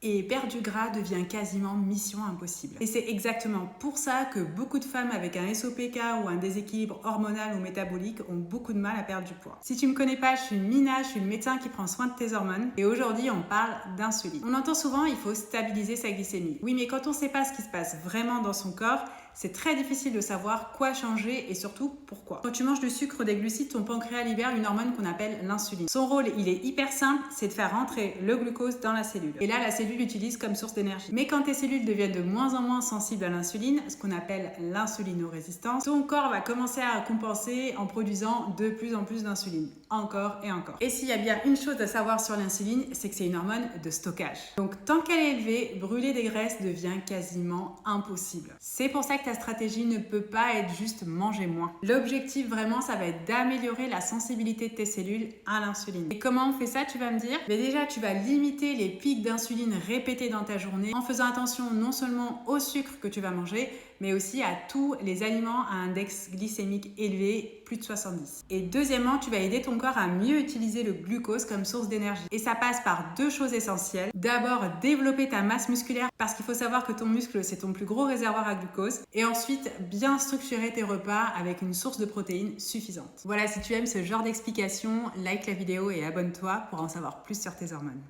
Et perdre du gras devient quasiment mission impossible. Et c'est exactement pour ça que beaucoup de femmes avec un SOPK ou un déséquilibre hormonal ou métabolique ont beaucoup de mal à perdre du poids. Si tu me connais pas, je suis Mina, je suis le médecin qui prend soin de tes hormones. Et aujourd'hui, on parle d'insuline. On entend souvent il faut stabiliser sa glycémie. Oui, mais quand on sait pas ce qui se passe vraiment dans son corps, c'est très difficile de savoir quoi changer et surtout pourquoi. Quand tu manges du sucre ou des glucides, ton pancréas libère une hormone qu'on appelle l'insuline. Son rôle, il est hyper simple, c'est de faire rentrer le glucose dans la cellule. Et là, la cellule l'utilise comme source d'énergie. Mais quand tes cellules deviennent de moins en moins sensibles à l'insuline, ce qu'on appelle l'insulinorésistance, ton corps va commencer à compenser en produisant de plus en plus d'insuline. Encore et encore. Et s'il y a bien une chose à savoir sur l'insuline, c'est que c'est une hormone de stockage. Donc tant qu'elle est élevée, brûler des graisses devient quasiment impossible. C'est pour ça que ta stratégie ne peut pas être juste manger moins. L'objectif vraiment, ça va être d'améliorer la sensibilité de tes cellules à l'insuline. Et comment on fait ça, tu vas me dire? Mais déjà, tu vas limiter les pics d'insuline répétés dans ta journée en faisant attention non seulement au sucre que tu vas manger, mais aussi à tous les aliments à index glycémique élevé, plus de 70. Et deuxièmement, tu vas aider ton corps à mieux utiliser le glucose comme source d'énergie. Et ça passe par deux choses essentielles. D'abord, développer ta masse musculaire, parce qu'il faut savoir que ton muscle, c'est ton plus gros réservoir à glucose. Et ensuite, bien structurer tes repas avec une source de protéines suffisante. Voilà, si tu aimes ce genre d'explication, like la vidéo et abonne-toi pour en savoir plus sur tes hormones.